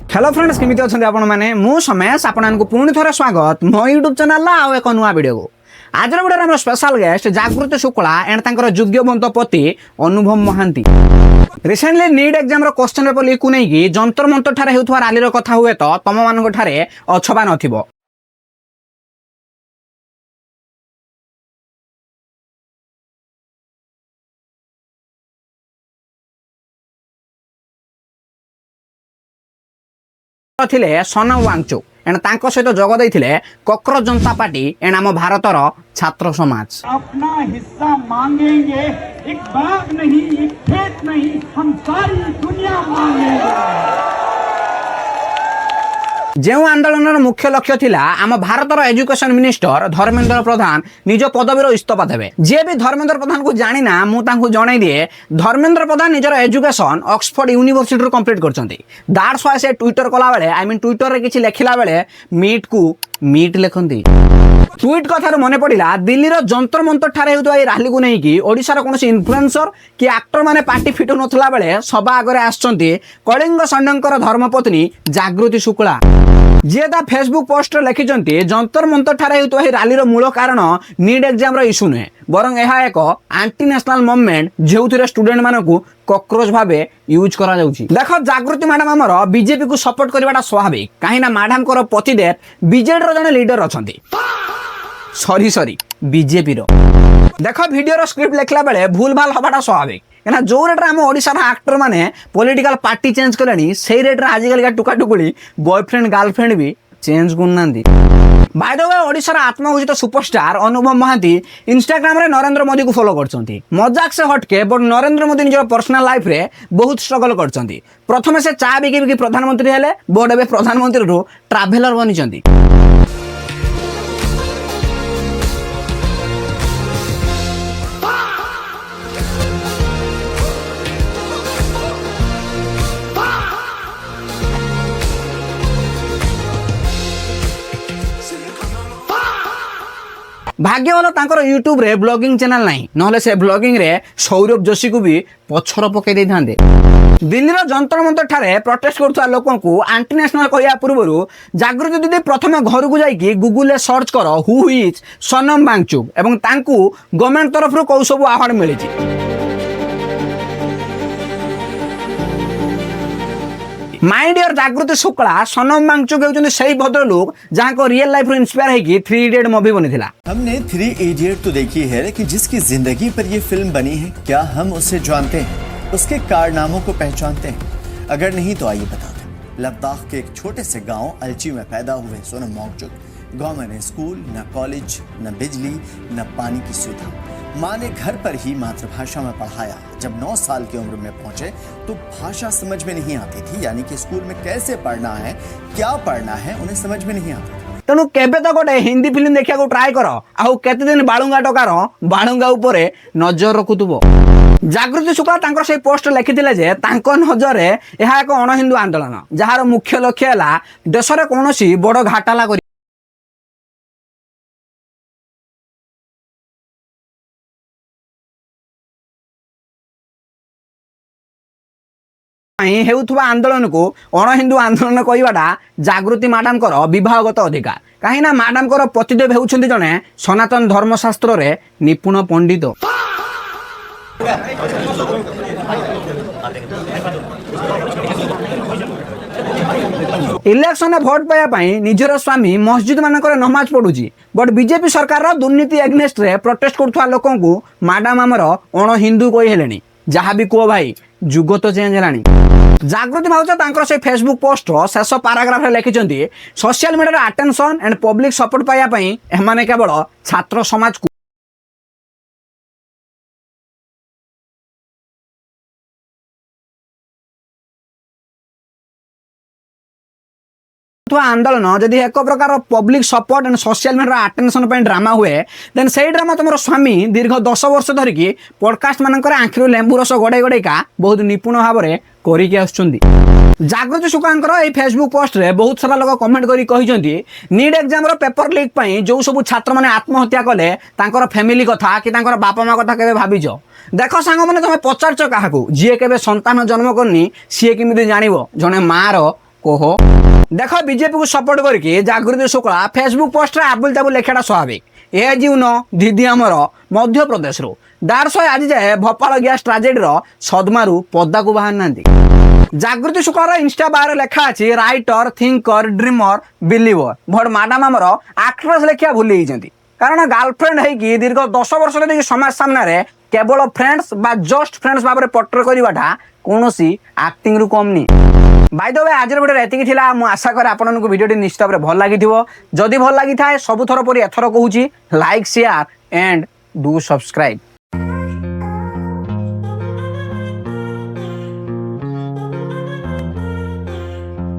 Hello friends केमिति अछन्ति आपण माने मु समेश आपनको पुणी थोरे स्वागत मो यूट्यूब चैनल आउ एक नुआ वीडियो को आज वीडियो हम स्पेशल गेस्ट जागृति शुक्ला एंड तांकर योग्यवंत पति अनुभव महांती रिसेंटली नीट एग्जाम रो क्वेश्चन पेपर लीक को नहीं जंतर मंतर ठारे हेउथवा रैली रो कथा हुए तो तम मानक ठारे अछबा नथिबो। थिले सोनम वांगचुक एंड तांको सहित जोग देइथिले कॉकरोच जनता पार्टी एंड आम भारतर छात्र समाज। अपना हिस्सा मांगेंगे, एक बाग नहीं, एक खेत नहीं, हम सारी दुनिया मांगेंगे। जो आंदोलन मुख्य लक्ष्य थिला आम भारतर एजुकेशन मिनिस्टर धर्मेंद्र प्रधान निज पदवीर इस्तफा देवे। जे भी धर्मेंद्र प्रधान को जानी ना मुझे जन दिए धर्मेंद्र प्रधान निजर एजुकेशन ऑक्सफोर्ड यूनिवर्सिटी कंप्लीट करछंती। दैट्स व्हाई से ट्विटर कला बेले आई मीन ट्विटर रे किछि लेखिला बेले मीट को मीट लिखंती। ट्वीट कथार मन पड़ा दिल्ली जंतर मंतर ठारे होता रैली को लेकिन ओडिशार कौन इन्फ्लुएंसर कि एक्टर माने पार्टी फिटु नथला बेले सभा आगे आसचंती कलिंग षण्डंकर धर्मपत्नी जागृति शुक्ला जी ता फेसबुक पोस्ट लिखिंट जंतर मंतर ठारे होता रैली मूल कारण नीट एग्जाम इश्यू नुहे बरं यह एक आंटी नेशनल मूवमेंट जो स्टूडेंट मानक कॉकरोच भाव यूज करा जाउची। देख जागृति मैडम आमर बीजेपी को सपोर्ट करवाटा स्वाभाविक कहीं मैडम को पतिदेव बीजेडी जड़े लीडर अच्छा सॉरी बीजेपी रो देख वीडियो स्क्रिप्ट लिखला बेले भूल भाल हवाटा स्वाभाविक कहीं जो रेट आम ओडिशार एक्टर माने पॉलिटिकल पार्टी चेंज कले से रेट आजिकल टुका टुकुड़ी बॉयफ्रेंड गर्लफ्रेंड भी चेंज करना। बाय द वे ओडिशार आत्मघोषित सुपरस्टार अनुभव महांती इंस्टाग्राम रे नरेंद्र मोदी को फॉलो करछंती। मजाक से हटके बट नरेंद्र मोदी निजर पर्सनल लाइफ रे बहुत स्ट्रगल करछंती। प्रथमे से चा बिकी बिकी प्रधानमंत्री हेले बट एबे प्रधानमंत्री रो ट्रैवलर बनिछंती। भाग्य वाला तांकर यूट्यूब रे ब्लॉगिंग चैनल नहीं नहले से ब्लॉगिंग रे सौरभ जोशी को भी पछर पकई दे थांदे। दिल्ली रो जंतर मंतर ठारे प्रोटेस्ट करथुआ लोकन को एंटी नेशनल कहिया पूर्वरु जागृति दीदी प्रथमे घर को जाई गूगल रे सर्च कर हु इज सोनम वांगचुक एवं तांकू गवर्नमेंट तरफ रो कौ सब अवार्ड मिलिछि। माय डियर जागृति शुक्ला सोनम वांगचुक होउछन सही भद्र लोग जहां को रियल लाइफ रो इंस्पायर है कि 3 इडियट मूवी बनिथिला। हमने 3 इडियट तो देखी है लेकिन जिसकी जिंदगी पर ये फिल्म बनी है क्या हम उसे जानते हैं, उसके कारनामों को पहचानते हैं? अगर नहीं तो आइए बताते हैं। लद्दाख के एक छोटे से गांव अलची में पैदा हुए सोनम वांगचुक। गांव में न स्कूल, न कॉलेज, न बिजली, न पानी की सुविधा। माँ ने घर पर ही मातृभाषा में पढ़ाया। जब 9 साल की उम्र में पहुंचे तो भाषा समझ में नहीं आती थी, यानी कि स्कूल में कैसे पढ़ना है, क्या पढ़ना है, उन्हें समझ में नहीं आता। तेणु केबे तो गोटे हिंदी फिल्म देखा ट्राए कर आउ केते दिन बालुंगा टकार बालुंगा उपरे नजर रखुथुबो। जागृति शुक्ला तांकर से पोस्ट लिखिथिले जे तांको नजर रे एहा एक अण हिंदू आंदोलन जहार मुख्य लक्ष्य हैला देश रे कोनोसी बड़ घाटाला करी हेउथुवा आंदोलन को अण हिंदू आंदोलन कहवाटा जागृति मैडम को विभागत अधिकार कहीं ना मैडम को पतिदेव होउछंती जने सनातन धर्मशास्त्र रे निपुण पंडित। इलेक्शन में भोट पाया निजर स्वामी मस्जिद मानकर नमाज पढ़ुची बट बीजेपी सरकार दुर्नीति एग्नेस्ट रे प्रोटेस्ट करथुआ लोकन को मैडम आमर अण हिंदू कहि हेलेनी। जहाँ भी कह भाई जुग तो चेंज है। जागृति भावचा तांकर से फेसबुक पोस्ट शेष पाराग्राफ रे लिखिचंती social media attention and public support पाया पई एमाने केवल छात्र समाज को आंदोलन जदि एक प्रकार public support and social media attention पे ड्रामा हुए देन से ड्रामा तुम स्वामी दीर्घ 10 वर्ष धरिकी पॉडकास्ट मानकर आखिर लेंबू रस गड़े गड़ेका बहुत निपुण भाव में करके आसुचंदी। जागृति शुक्लांकर ए फेसबुक पोस्ट रे बहुत सारा लोग कमेंट करी कहिसंती नीट एग्जाम रो पेपर लीक पई जो सब छात्र माने आत्महत्या कले तांकर फैमिली कथा कि तांकर बापा माँ कथा केबे भाबिजो। देख सांग मैंने तुम पचारच क्या जी के संतान जन्म करनी सी केमी जानव जड़े माँ ଓହୋ देख बीजेपी को सपोर्ट करके जागृति शुक्ला फेसबुक पोस्ट रे आबुल ताबुल लेखाटा स्वाभाविक ए जीवन दीदी आमर मध्य प्रदेश रो दार सह आज जाए भोपाल गैस ट्राजेडी रो सदमारू पद्दा को बाहर नांदी जागृति शुक्लार इंस्टा बार लेखा अछि राइटर थिंकर ड्रीमर बिलीवर भट मैडम आमर एक्ट्रेस लेखिया भूली जाइछन्ती कारण गर्लफ्रेंड है कि दीर्घ 10 वर्ष धरि समाज सामने केवल फ्रेंड्स बा जस्ट फ्रेंड्स भाव में पोर्ट्रे करवाटा कौनसी एक्टिंग रु कम नहीं बाय द वे आज वीडियो एतिकी थिला मु आशा करे आपनको वीडियो निश्चित भाव भल लगी जदि भल लगी थाए सबुथर परि एथर कहूची like share and do subscribe.